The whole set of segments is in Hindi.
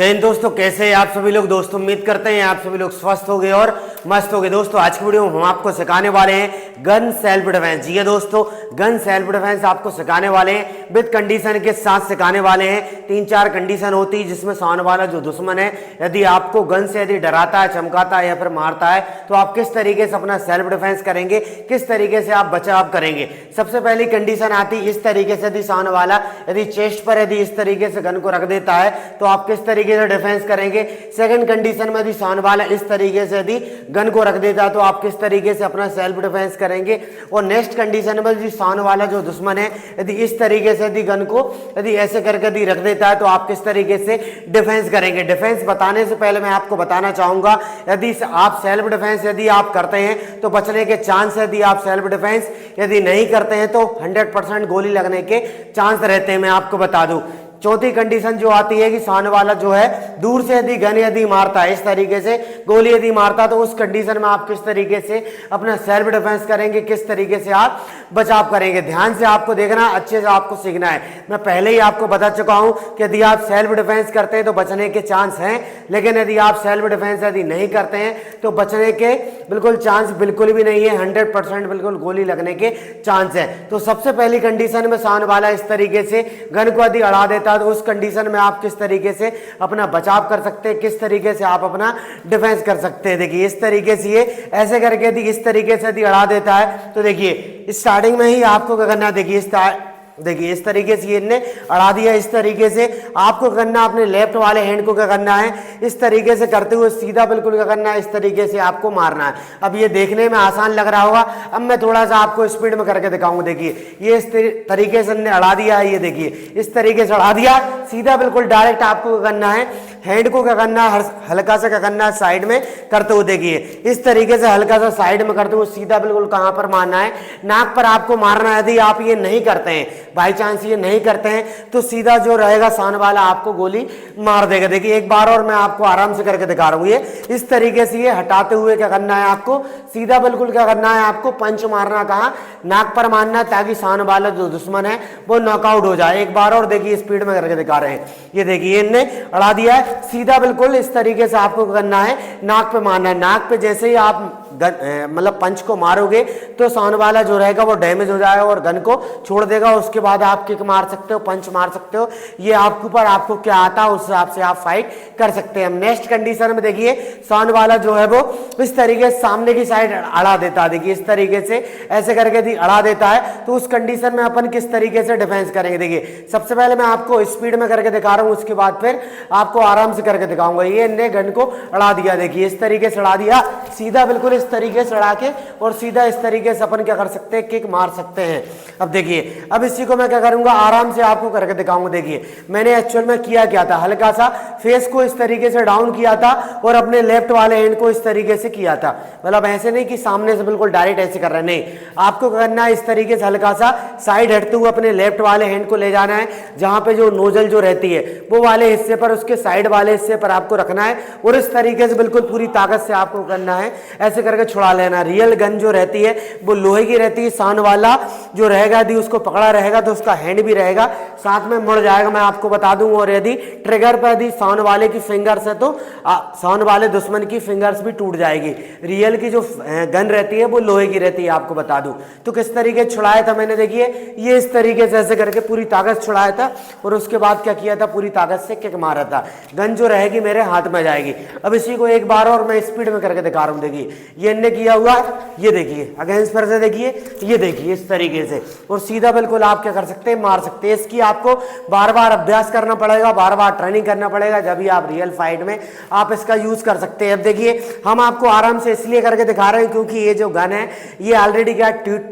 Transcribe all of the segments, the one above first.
दोस्तों कैसे हैं आप सभी लोग। दोस्तों उम्मीद करते हैं आप सभी लोग स्वस्थ हो गए और मस्त हो गए। दोस्तों आज की वीडियो में हम आपको सिखाने वाले हैं गन सेल्फ डिफेंस। जी है दोस्तों, गन सेल्फ डिफेंस आपको सिखाने वाले हैं, विद कंडीशन के साथ सिखाने वाले हैं। 3-4 कंडीशन होती है जिसमें सामने वाला जो दुश्मन है यदि आपको गन से यदि डराता है, चमकाता है या फिर मारता है तो आप किस तरीके से अपना सेल्फ डिफेंस करेंगे, किस तरीके से आप बचाव करेंगे। सबसे पहली कंडीशन आती है इस तरीके से, यदि सामने वाला यदि चेस्ट पर यदि इस तरीके से गन को रख देता है तो आप किस तरीके से डिफेंस करेंगे। सेकंड कंडीशन में यदि सामने वाला इस तरीके से यदि गन को रख देता है तो आप किस तरीके से अपना सेल्फ डिफेंस करेंगे। और नेक्स्ट कंडीशन में यदि सामने वाला जो दुश्मन है यदि इस तरीके से यदि गन को यदि ऐसे करके यदि रख देता है तो आप किस तरीके से डिफेंस करेंगे। डिफेंस बताने से पहले मैं आपको बताना चाहूंगा यदि आप सेल्फ डिफेंस यदि आप करते हैं तो बचने के चांस, यदि आप सेल्फ डिफेंस यदि नहीं करते हैं तो 100% गोली लगने के चांस रहते हैं, मैं आपको बता दूं। चौथी कंडीशन जो आती है कि सामने वाला जो है दूर से यदि गन यदि मारता है, इस तरीके से गोली यदि मारता है तो उस कंडीशन में आप किस तरीके से अपना सेल्फ डिफेंस करेंगे, किस तरीके से आप बचाव करेंगे। ध्यान से आपको देखना, अच्छे से आपको सीखना है। मैं पहले ही आपको बता चुका हूं कि यदि आप सेल्फ डिफेंस करते हैं तो बचने के चांस हैं, लेकिन यदि आप सेल्फ डिफेंस यदि नहीं करते हैं तो बचने के बिल्कुल चांस बिल्कुल भी नहीं है, 100% बिल्कुल गोली लगने के चांस है। तो सबसे पहली कंडीशन में सामने वाला इस तरीके से गन को यदि अड़ा देता तो उस कंडीशन में आप किस तरीके से अपना बचाव कर सकते हैं, किस तरीके से आप अपना डिफेंस कर सकते हैं। देखिए इस तरीके से ये ऐसे करके यदि इस तरीके से यदि अड़ा देता है तो देखिए स्टार्टिंग में ही आपको क्या करना है, देखिए इस तरीके से इनने अड़ा दिया। इस तरीके से आपको करना, अपने लेफ्ट वाले हैंड को क्या करना है, इस तरीके से करते हुए सीधा बिल्कुल क्या करना है, इस तरीके से आपको मारना है। अब ये देखने में आसान लग रहा होगा, अब मैं थोड़ा सा आपको स्पीड में करके दिखाऊंगा। देखिए ये इस तरीके से इनने अड़ा दिया है, ये देखिए इस तरीके से अड़ा दिया, सीधा बिल्कुल डायरेक्ट आपको क्या करना है, हैंड को क्या करना है, हल्का सा क्या करना है, साइड में करते हुए देखिए इस तरीके से हल्का सा साइड में करते हुए सीधा बिल्कुल कहां पर मारना है, नाक पर आपको मारना है। यदि आप ये नहीं करते हैं, बाई चांस ये नहीं करते हैं तो सीधा जो रहेगा सामने वाला आपको गोली मार देगा। देखिए एक बार और मैं आपको आराम से करके दिखा रहा हूं। ये इस तरीके से ये हटाते हुए क्या करना है, आपको सीधा बिल्कुल क्या करना है, आपको पंच मारना, कहां, नाक पर मारना, ताकि सामने वाला जो दुश्मन है वो नॉकआउट हो जाए। एक बार और देखिए स्पीड में करके दिखा रहे हैं। ये देखिए इनने अड़ा दिया है, सीधा बिल्कुल इस तरीके से आपको करना है, नाक पे मारना है। नाक पे जैसे ही आप मतलब पंच को मारोगे तो सामने वाला जो रहेगा वो डैमेज हो जाएगा और गन को छोड़ देगा। उसके बाद आप किक मार सकते हो, पंच मार सकते हो, ये आपके ऊपर आपको क्या आता है उस हिसाब से आप फाइट कर सकते हैं। नेक्स्ट कंडीशन में देखिए सामने वाला जो है वो इस तरीके से सामने की साइड अड़ा देता है। देखिए इस तरीके से ऐसे करके यदि अड़ा देता है तो उस कंडीशन में अपन किस तरीके से डिफेंस करेंगे। देखिए सबसे पहले मैं आपको स्पीड में करके दिखा रहा हूं, उसके बाद फिर आपको आराम से करके दिखाऊंगा। ये इनने गन को अड़ा दिया, देखिए इस तरीके से अड़ा दिया, सीधा बिल्कुल इस तरीके से अड़ा के और सीधा इस तरीके से अपन क्या कर सकते हैं, किक मार सकते हैं। अब देखिए अब इसी को मैं क्या करूंगा, आराम से आपको करके दिखाऊंगा। देखिए मैंने एक्चुअल में किया क्या था, हल्का सा फेस को इस तरीके से डाउन किया था और अपने लेफ्ट वाले हैंड को इस तरीके से किया था। मतलब ऐसे नहीं कि सामने से बिल्कुल डायरेक्ट ऐसे कर रहे, नहीं, आपको करना है इस तरीके से हल्का सा साइड हटते हुए अपने लेफ्ट वाले हैंड को ले जाना है, जहां पे जो नोजल जो रहती है वो वाले हिस्से पर, उसके साइड वाले हिस्से पर आपको रखना है और इस तरीके से बिल्कुल पूरी ताकत से आपको करना है, ऐसे करके छुड़ा लेना। रियल गन जो रहती है वो लोहे की रहती है, सामने वाला जो रहेगा यदि उसको पकड़ा रहेगा तो उसका हैंड भी रहेगा साथ में मुड़ जाएगा, मैं आपको बता दूं। और यदि ट्रिगर पर यदि सामने वाले की फिंगर्स है तो सामने वाले दुश्मन की फिंगर्स भी टूट जाएगी। रियल की जो गन रहती है वो लोहे की रहती है, आपको बता दूं। तो किस तरीके छुड़ाया था मैंने, देखिए ये इस तरीके से ऐसे करके पूरी ताकत छुड़ाया था और उसके बाद क्या किया था, पूरी ताकत से किक मारा था। गन जो रहेगी मेरे हाथ में जाएगी। अब इसी को एक बार और मैं स्पीड में करके दिखा रहा हूं। देखिए ये इनने किया हुआ, ये देखिए अगेंस्ट पर से देखिए, ये देखिए इस तरीके से और सीधा बिल्कुल आप क्या कर सकते हैं, मार सकते हैं। इसकी आपको बार बार अभ्यास करना पड़ेगा, बार बार ट्रेनिंग करना पड़ेगा, जब भी आप रियल फाइट में आप इसका यूज कर सकते हैं। अब देखिए हम आपको आराम से इसलिए करके दिखा रहे हैं क्योंकि ये जो गन है ये ऑलरेडी क्या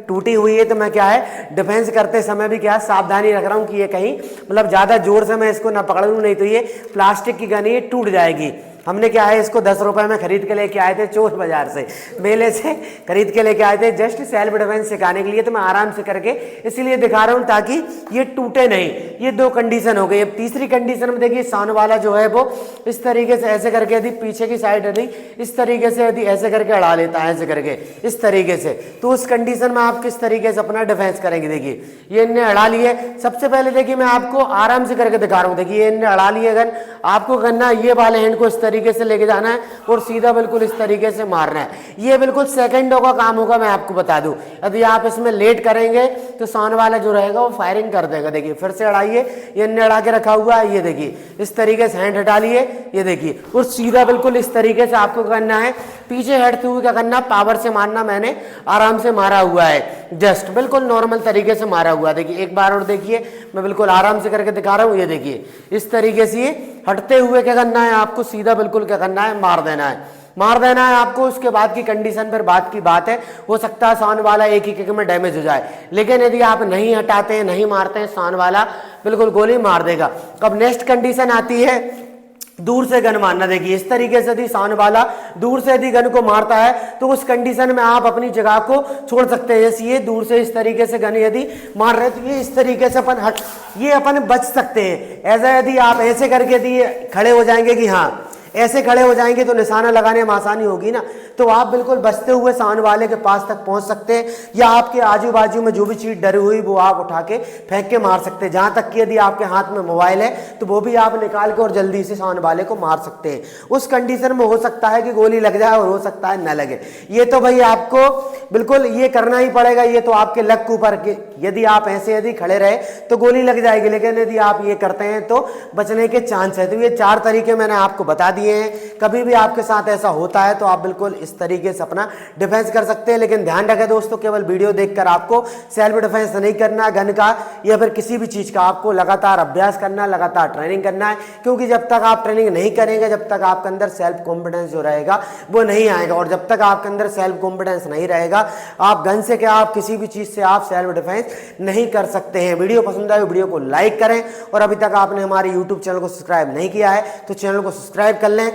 टूटी हुई है, तो मैं क्या है डिफेंस करते समय भी क्या सावधानी रख रहा हूं कि ये कहीं मतलब ज्यादा जोर से मैं इसको ना पकड़ लूं, नहीं तो ये प्लास्टिक की गन है, ये टूट जाएगी। हमने क्या है इसको 10 रुपए में खरीद के लेके आए थे चोर बाजार से, मेले से खरीद के लेके आए थे जस्ट सेल्फ डिफेंस सिखाने के लिए। तो मैं आराम से करके इसीलिए दिखा रहा हूं ताकि ये टूटे नहीं। ये 2 कंडीशन हो गई। अब तीसरी कंडीशन में देखिए सान वाला जो है वो इस तरीके से ऐसे करके यदि पीछे की साइड यदि इस तरीके से यदि ऐसे करके अड़ा लेता है, ऐसे करके इस तरीके से, तो उस कंडीशन में आप किस तरीके से अपना डिफेंस करेंगे। देखिए ये इनने अड़ा लिए। सबसे पहले देखिए मैं आपको आराम से करके दिखा रहा हूं। देखिए ये इनने अड़ा लिए गन, आपको करना ये वाले हैंड को इस तरीके से लेके जाना है और सीधा बिल्कुल इस तरीके से मारना है। ये बिल्कुल सेकंडों का काम होगा, मैं आपको बता दूं। यदि आप इसमें लेट करेंगे तो सान वाला जो रहेगा वो फायरिंग कर देगा। देखिए फिर से अड़ाइए, ये इनने अड़ा के रखा हुआ है। ये देखिए इस तरीके से हैंड हटा लिए, ये देखिए, और सीधा बिल्कुल इस तरीके से आपको करना है। पीछे हटते हुए क्या करना, पावर से मारना। मैंने आराम से मारा हुआ है, जस्ट बिल्कुल नॉर्मल तरीके से मारा हुआ है। देखिए एक बार और देखिए, मैं बिल्कुल आराम से करके दिखा रहा हूँ। ये देखिए इस तरीके से ये हटते हुए क्या करना है आपको, सीधा बिल्कुल क्या करना है, मार देना है, मार देना है आपको। उसके बाद की कंडीशन पर बात की बात है, हो सकता है सान वाला एक ही किक में डैमेज हो जाए, लेकिन यदि आप नहीं हटाते हैं, नहीं मारते हैं, सान वाला बिल्कुल गोली मार देगा। अब नेक्स्ट कंडीशन आती है दूर से गन मारना। देखिए इस तरीके से यदि सान वाला दूर से यदि गन को मारता है तो उस कंडीशन में आप अपनी जगह को छोड़ सकते हैं। जैसे ये दूर से इस तरीके से गन यदि मार रहे हैं तो ये इस तरीके से अपन ये अपन बच सकते हैं। ऐसा यदि आप ऐसे करके यदि खड़े हो जाएंगे कि हाँ ऐसे खड़े हो जाएंगे तो निशाना लगाने में आसानी होगी ना, तो आप बिल्कुल बचते हुए सान वाले के पास तक पहुंच सकते हैं, या आपके आजू बाजू में जो भी चीज डरी हुई वो आप उठा के फेंक के मार सकते हैं। जहां तक कि यदि आपके हाथ में मोबाइल है तो वो भी आप निकाल के और जल्दी से सान वाले को मार सकते हैं। उस कंडीशन में हो सकता है कि गोली लग जाए और हो सकता है न लगे। ये तो भाई आपको बिल्कुल ये करना ही पड़ेगा, ये तो आपके लक के ऊपर के। यदि आप ऐसे यदि खड़े रहे तो गोली लग जाएगी, लेकिन यदि आप ये करते हैं तो बचने के चांस है। तो ये 4 तरीके मैंने आपको बता दिए हैं। कभी भी आपके साथ ऐसा होता है तो आप बिल्कुल इस तरीके से अपना डिफेंस कर सकते हैं। लेकिन ध्यान रखें दोस्तों, केवल वीडियो देखकर आपको सेल्फ डिफेंस नहीं करना गन का या फिर किसी भी चीज का। आपको लगातार अभ्यास करना, लगातार ट्रेनिंग करना है, क्योंकि जब तक आप ट्रेनिंग नहीं करेंगे, जब तक आपके अंदर सेल्फ कॉन्फिडेंस जो रहेगा वो नहीं आएगा। और जब तक आपके अंदर सेल्फ कॉन्फिडेंस नहीं रहेगा, आप गन से क्या, आप किसी भी चीज से आप सेल्फ डिफेंस नहीं कर सकते हैं। वीडियो पसंद आए वीडियो को लाइक करें, और अभी तक आपने हमारे यूट्यूब चैनल को सब्सक्राइब नहीं किया है तो चैनल को सब्सक्राइब कर लें,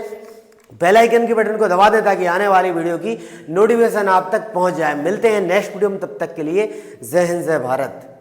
बेल आइकन के बटन को दबा दें ताकि आने वाली वीडियो की नोटिफिकेशन आप तक पहुंच जाए। मिलते हैं नेक्स्ट वीडियो में, तब तक के लिए जय हिंद जय भारत।